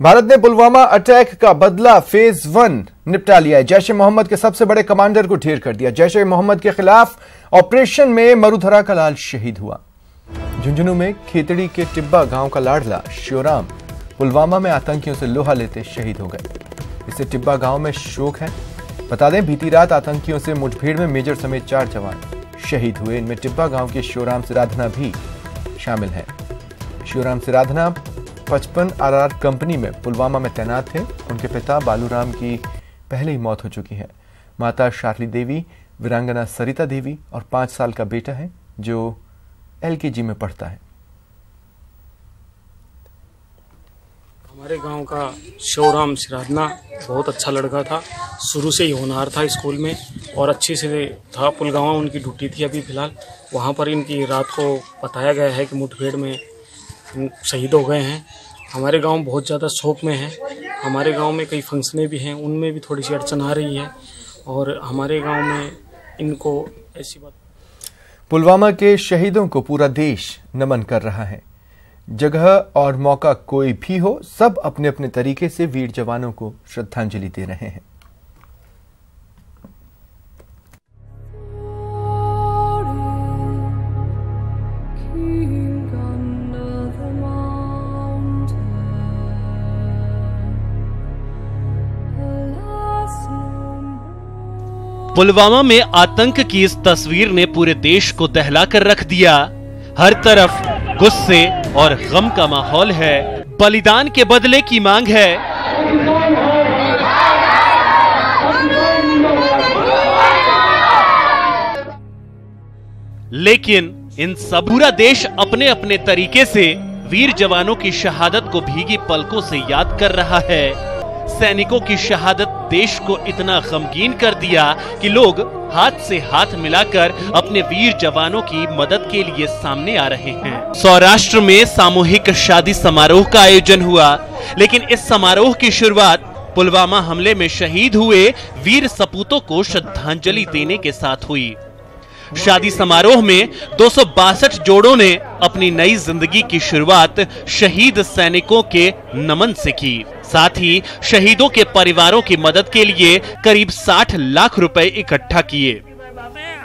भारत ने पुलवामा अटैक का बदला फेज 1 निपटा लिया है। जैश ए मोहम्मद के सबसे बड़े कमांडर को ढेर कर दिया। जैश ए मोहम्मद के खिलाफ ऑपरेशन में मरुधरा का लाल शहीद हुआ। झुंझुनू में खेतड़ी के टिब्बा गांव का लाडला श्योराम पुलवामा में आतंकियों से लोहा लेते शहीद हो गए। इससे टिब्बा गांव में शोक है। बता दें, बीती रात आतंकियों से मुठभेड़ में मेजर समेत 4 जवान शहीद हुए। इनमें टिब्बा गांव के श्योराम सिराधना भी शामिल है। श्योराम सिराधना 55 RR कंपनी में पुलवामा में तैनात थे। उनके पिता बालूराम की पहले ही मौत हो चुकी है। माता शार्ली देवी, वीरांगना सरिता देवी और 5 साल का बेटा है जो LKG में पढ़ता है। हमारे गांव का श्योराम सिराधना बहुत अच्छा लड़का था। शुरू से ही होनहार था स्कूल में और अच्छे से था। पुलगामा उनकी ड्यूटी थी अभी फिलहाल। वहां पर इनकी रात को बताया गया है कि मुठभेड़ में शहीद हो गए हैं। हमारे गांव बहुत ज़्यादा शोक में है। हमारे गांव में कई फंक्शनें भी हैं, उनमें भी थोड़ी सी अड़चन आ रही है और हमारे गांव में इनको ऐसी बात। पुलवामा के शहीदों को पूरा देश नमन कर रहा है। जगह और मौका कोई भी हो, सब अपने अपने तरीके से वीर जवानों को श्रद्धांजलि दे रहे हैं। पुलवामा में आतंक की इस तस्वीर ने पूरे देश को दहला कर रख दिया। हर तरफ गुस्से और गम का माहौल है। बलिदान के बदले की मांग है। लेकिन इन सब पूरा देश अपने अपने तरीके से वीर जवानों की शहादत को भीगी पलकों से याद कर रहा है। सैनिकों की शहादत देश को इतना गमगीन कर दिया कि लोग हाथ से हाथ मिलाकर अपने वीर जवानों की मदद के लिए सामने आ रहे हैं। सौराष्ट्र में सामूहिक शादी समारोह का आयोजन हुआ, लेकिन इस समारोह की शुरुआत पुलवामा हमले में शहीद हुए वीर सपूतों को श्रद्धांजलि देने के साथ हुई। शादी समारोह में 262 जोड़ों ने अपनी नई जिंदगी की शुरुआत शहीद सैनिकों के नमन से की। साथ ही शहीदों के परिवारों की मदद के लिए करीब 60 लाख रुपए इकट्ठा किए।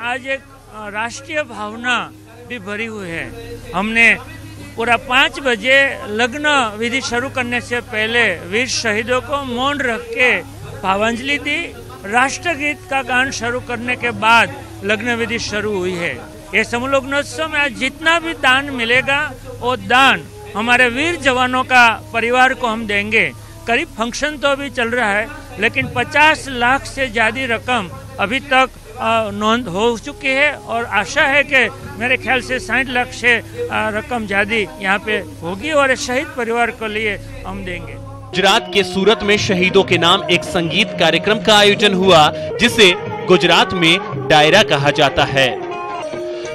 आज एक राष्ट्रीय भावना भी भरी हुई है। हमने पूरा 5 बजे लग्न विधि शुरू करने से पहले वीर शहीदों को मौन रख के भावांजलि दी। राष्ट्रगीत का गान शुरू करने के बाद लग्न विधि शुरू हुई है। ये समूहलग्नोत्सव में आज जितना भी दान मिलेगा वो दान हमारे वीर जवानों का परिवार को हम देंगे। करीब फंक्शन तो अभी चल रहा है, लेकिन 50 लाख से ज्यादा रकम अभी तक नोंद हो चुकी है और आशा है कि मेरे ख्याल से 60 लाख से रकम ज्यादा यहाँ पे होगी और शहीद परिवार को लिए हम देंगे। गुजरात के सूरत में शहीदों के नाम एक संगीत कार्यक्रम का आयोजन हुआ, जिसे गुजरात में डायरा कहा जाता है।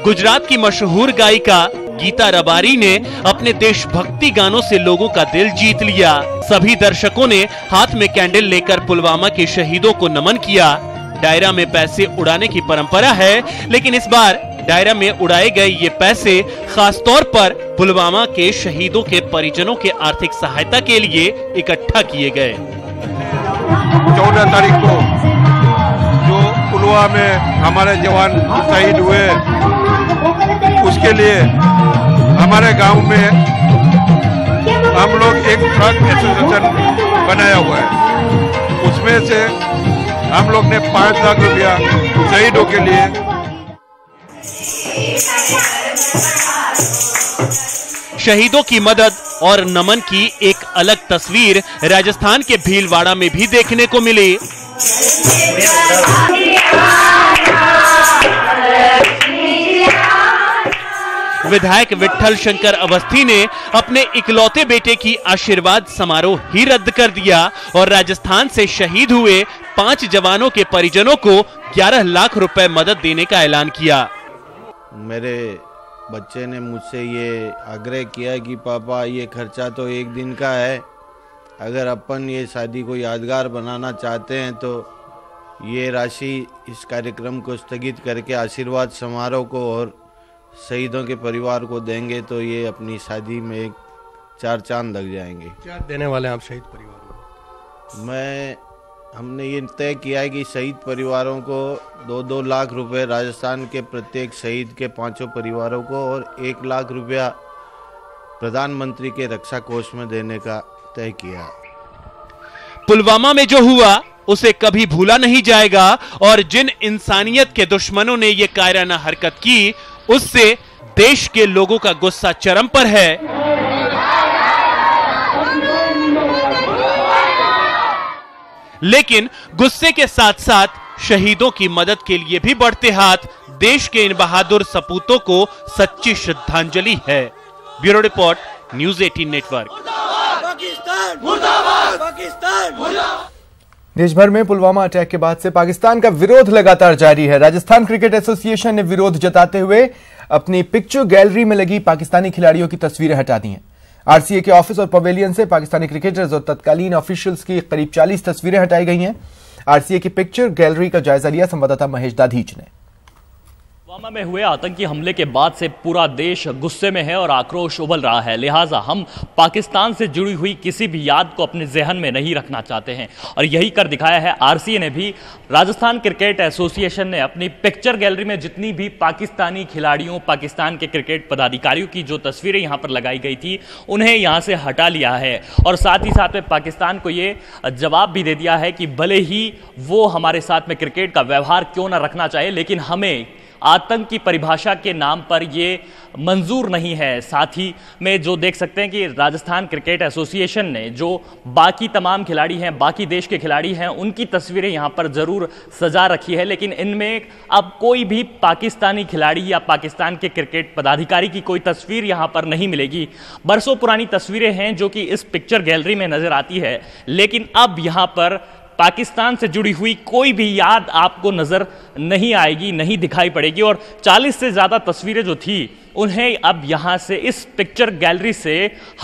गुजरात की मशहूर गायिका गीता रबारी ने अपने देशभक्ति गानों से लोगों का दिल जीत लिया। सभी दर्शकों ने हाथ में कैंडल लेकर पुलवामा के शहीदों को नमन किया। डायरा में पैसे उड़ाने की परंपरा है, लेकिन इस बार डायरा में उड़ाए गए ये पैसे खासतौर पर पुलवामा के शहीदों के परिजनों के आर्थिक सहायता के लिए इकट्ठा किए गए। 14 तारीख को जो पुलवामा में हमारे जवान शहीद हुए, उसके लिए हमारे गांव में हम लोग एक ट्रक एसोसिएशन बनाया हुआ है। उसमें से हम लोग ने 5 लाख रुपया शहीदों के लिए। शहीदों की मदद और नमन की एक अलग तस्वीर राजस्थान के भीलवाड़ा में भी देखने को मिली। विधायक विट्ठल शंकर अवस्थी ने अपने इकलौते बेटे की आशीर्वाद समारोह ही रद्द कर दिया और राजस्थान से शहीद हुए 5 जवानों के परिजनों को 11 लाख रुपए मदद देने का ऐलान किया। मेरे बच्चे ने मुझसे ये आग्रह किया कि पापा, ये खर्चा तो एक दिन का है, अगर अपन ये शादी को यादगार बनाना चाहते हैं तो ये राशि इस कार्यक्रम को स्थगित करके आशीर्वाद समारोह को और शहीदों के परिवार को देंगे तो ये अपनी शादी में एक 4 चांद लग जाएंगे। क्या देने वाले हैं आप शहीद परिवार को? हमने ये तय किया है कि शहीद परिवारों को 2-2 लाख रुपए, राजस्थान के प्रत्येक शहीद के 5 परिवारों को, और 1 लाख रुपया प्रधानमंत्री के रक्षा कोष में देने का तय किया। पुलवामा में जो हुआ उसे कभी भूला नहीं जाएगा, और जिन इंसानियत के दुश्मनों ने यह कायराना हरकत की उससे देश के लोगों का गुस्सा चरम पर है। लेकिन गुस्से के साथ साथ शहीदों की मदद के लिए भी बढ़ते हाथ देश के इन बहादुर सपूतों को सच्ची श्रद्धांजलि है। Bureau report, news 18 network. देश भर में पुलवामा अटैक के बाद से पाकिस्तान का विरोध लगातार जारी है। राजस्थान क्रिकेट एसोसिएशन ने विरोध जताते हुए अपनी पिक्चर गैलरी में लगी पाकिस्तानी खिलाड़ियों की तस्वीरें हटा दी हैं। आरसीए के ऑफिस और पवेलियन से पाकिस्तानी क्रिकेटर्स और तत्कालीन ऑफिशियल्स की करीब 40 तस्वीरें हटाई गई हैं। आरसीए की पिक्चर गैलरी का जायजा लिया संवाददाता महेश दाधीच ने। पुलवामा में हुए आतंकी हमले के बाद से पूरा देश गुस्से में है और आक्रोश उबल रहा है। लिहाजा हम पाकिस्तान से जुड़ी हुई किसी भी याद को अपने जहन में नहीं रखना चाहते हैं, और यही कर दिखाया है आरसीए ने भी। राजस्थान क्रिकेट एसोसिएशन ने अपनी पिक्चर गैलरी में जितनी भी पाकिस्तानी खिलाड़ियों, पाकिस्तान के क्रिकेट पदाधिकारियों की जो तस्वीरें यहाँ पर लगाई गई थी उन्हें यहाँ से हटा लिया है, और साथ ही साथ में पाकिस्तान को ये जवाब भी दे दिया है कि भले ही वो हमारे साथ में क्रिकेट का व्यवहार क्यों ना रखना चाहे, लेकिन हमें आतंक की परिभाषा के नाम पर ये मंजूर नहीं है। साथ ही में जो देख सकते हैं कि राजस्थान क्रिकेट एसोसिएशन ने जो बाकी तमाम खिलाड़ी हैं, बाकी देश के खिलाड़ी हैं, उनकी तस्वीरें यहाँ पर ज़रूर सजा रखी है, लेकिन इनमें अब कोई भी पाकिस्तानी खिलाड़ी या पाकिस्तान के क्रिकेट पदाधिकारी की कोई तस्वीर यहाँ पर नहीं मिलेगी। बरसों पुरानी तस्वीरें हैं जो कि इस पिक्चर गैलरी में नज़र आती है, लेकिन अब यहाँ पर पाकिस्तान से जुड़ी हुई कोई भी याद आपको नजर नहीं आएगी, नहीं दिखाई पड़ेगी। और 40 से ज्यादा तस्वीरें जो थी उन्हें अब यहां से इस पिक्चर गैलरी से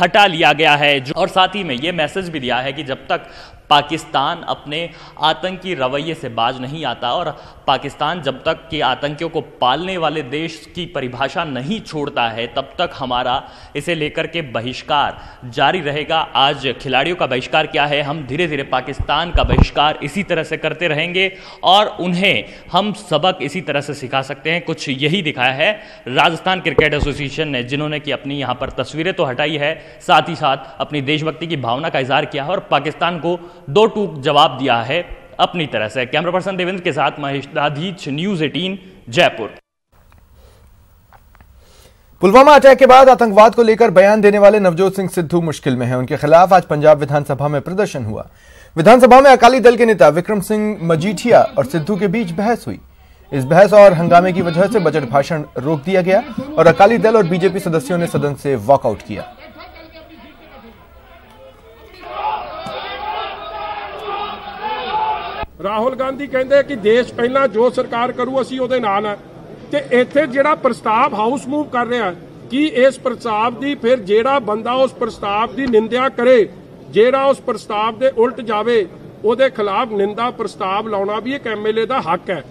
हटा लिया गया है। और साथ ही में यह मैसेज भी दिया है कि जब तक पाकिस्तान अपने आतंकी रवैये से बाज नहीं आता और पाकिस्तान जब तक कि आतंकियों को पालने वाले देश की परिभाषा नहीं छोड़ता है, तब तक हमारा इसे लेकर के बहिष्कार जारी रहेगा। आज खिलाड़ियों का बहिष्कार क्या है, हम धीरे धीरे पाकिस्तान का बहिष्कार इसी तरह से करते रहेंगे और उन्हें हम सबक इसी तरह से सिखा सकते हैं। कुछ यही दिखाया है राजस्थान क्रिकेट एसोसिएशन ने, जिन्होंने कि अपनी यहाँ पर तस्वीरें तो हटाई है, साथ ही साथ अपनी देशभक्ति की भावना का इजहार किया है और पाकिस्तान को दो टूक जवाब दिया है अपनी तरह से। कैमरा पर्सन देवेंद्र के साथ महेश दाधीच, न्यूज़ 18 जयपुर। पुलवामा अटैक के बाद आतंकवाद को लेकर बयान देने वाले नवजोत सिंह सिद्धू मुश्किल में हैं। उनके खिलाफ आज पंजाब विधानसभा में प्रदर्शन हुआ। विधानसभा में अकाली दल के नेता विक्रम सिंह मजीठिया और सिद्धू के बीच बहस हुई। इस बहस और हंगामे की वजह से बजट भाषण रोक दिया गया और अकाली दल और बीजेपी सदस्यों ने सदन से वॉकआउट किया। राहुल गांधी कहते कि देश पहला जो सरकार करू असी ਉਹਦੇ ਨਾਲ ਹੈ ਤੇ ਇੱਥੇ ਜਿਹੜਾ ਪ੍ਰਸਤਾਵ ਹਾਊਸ ਮੂਵ ਕਰ ਰਿਹਾ ਕਿ ਇਸ ਪ੍ਰਸਤਾਵ ਦੀ ਫਿਰ ਜਿਹੜਾ ਬੰਦਾ ਉਸ ਪ੍ਰਸਤਾਵ ਦੀ ਨਿੰਦਿਆ ਕਰੇ, ਜਿਹੜਾ ਉਸ ਪ੍ਰਸਤਾਵ ਦੇ ਉਲਟ ਜਾਵੇ, ਉਹਦੇ ਖਿਲਾਫ ਨਿੰਦਾ ਪ੍ਰਸਤਾਵ ਲਾਉਣਾ ਵੀ ਇੱਕ ਐਮਐਲਏ ਦਾ ਹੱਕ ਹੈ।